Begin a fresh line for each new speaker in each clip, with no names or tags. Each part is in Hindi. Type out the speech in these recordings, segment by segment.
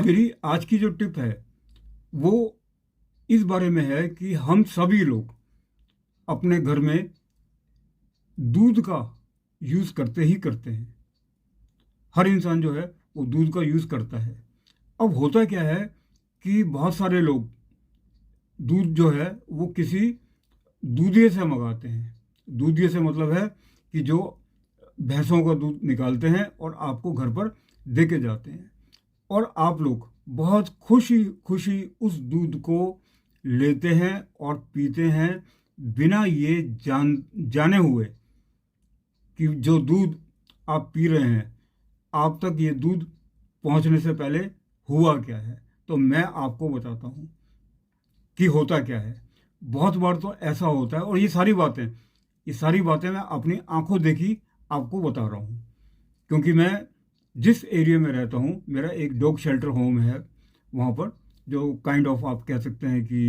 मेरी आज की जो टिप है वो इस बारे में है कि हम सभी लोग अपने घर में दूध का यूज़ करते ही करते हैं। हर इंसान जो है वो दूध का यूज़ करता है। अब होता क्या है कि बहुत सारे लोग दूध जो है वो किसी दूधिए से मंगाते हैं। दूधिए से मतलब है कि जो भैंसों का दूध निकालते हैं और आपको घर पर दे के जाते हैं, और आप लोग बहुत खुशी खुशी उस दूध को लेते हैं और पीते हैं, बिना ये जाने हुए कि जो दूध आप पी रहे हैं आप तक ये दूध पहुंचने से पहले हुआ क्या है। तो मैं आपको बताता हूँ कि होता क्या है। बहुत बार तो ऐसा होता है, और ये सारी बातें मैं अपनी आंखों देखी आपको बता रहा हूँ, क्योंकि मैं जिस एरिया में रहता हूँ मेरा एक डॉग शेल्टर होम है। वहाँ पर जो काइंड ऑफ आप कह सकते हैं कि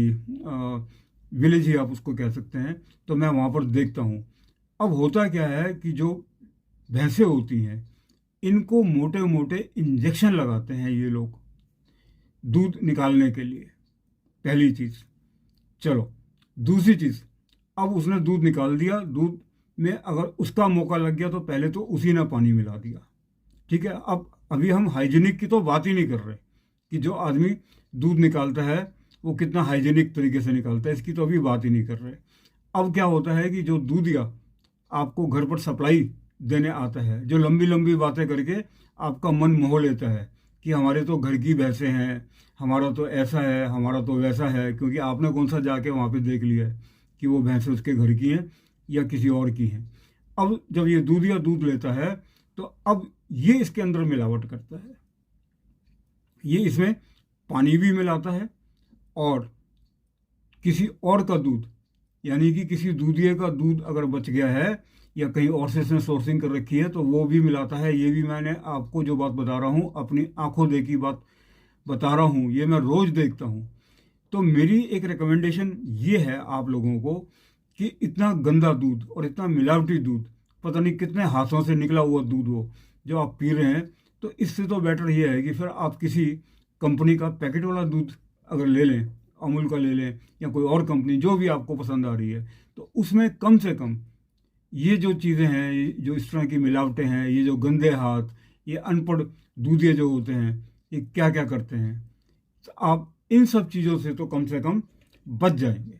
विलेज ही आप उसको कह सकते हैं, तो मैं वहाँ पर देखता हूँ। अब होता क्या है कि जो भैंसें होती हैं इनको मोटे मोटे इंजेक्शन लगाते हैं ये लोग दूध निकालने के लिए, पहली चीज़। चलो, दूसरी चीज़, अब उसने दूध निकाल दिया, दूध में अगर उसका मौका लग गया तो पहले तो उसी ने पानी मिला दिया। ठीक है, अब अभी हम हाइजीनिक की तो बात ही नहीं कर रहे कि जो आदमी दूध निकालता है वो कितना हाइजीनिक तरीके से निकालता है, इसकी तो अभी बात ही नहीं कर रहे। अब क्या होता है कि जो दूधिया आपको घर पर सप्लाई देने आता है, जो लंबी लंबी बातें करके आपका मन मोह लेता है कि हमारे तो घर की भैंसें हैं, हमारा तो ऐसा है, हमारा तो वैसा है, क्योंकि आपने कौन सा जाके वहाँ पे देख लिया है कि वो भैंसें उसके घर की हैं या किसी और की हैं। अब जब ये दूधिया दूध लेता है तो अब ये इसके अंदर मिलावट करता है, ये इसमें पानी भी मिलाता है, और किसी और का दूध, यानी कि किसी दूधिए का दूध अगर बच गया है या कहीं और से इसने सोर्सिंग कर रखी है तो वो भी मिलाता है। ये भी मैंने आपको जो बात बता रहा हूँ अपनी आंखों देखी बात बता रहा हूँ, ये मैं रोज़ देखता हूँ। तो मेरी एक रिकमेंडेशन ये है आप लोगों को कि इतना गंदा दूध और इतना मिलावटी दूध, पता नहीं कितने हाथों से निकला हुआ दूध हो जो आप पी रहे हैं, तो इससे तो बेटर ये है कि फिर आप किसी कंपनी का पैकेट वाला दूध अगर ले लें, अमूल का ले लें या कोई और कंपनी जो भी आपको पसंद आ रही है, तो उसमें कम से कम ये जो चीज़ें हैं, ये जो इस तरह की मिलावटें हैं, ये जो गंदे हाथ, ये अनपढ़ दूधिए जो होते हैं, ये क्या क्या करते हैं, तो आप इन सब चीज़ों से तो कम बच जाएंगे।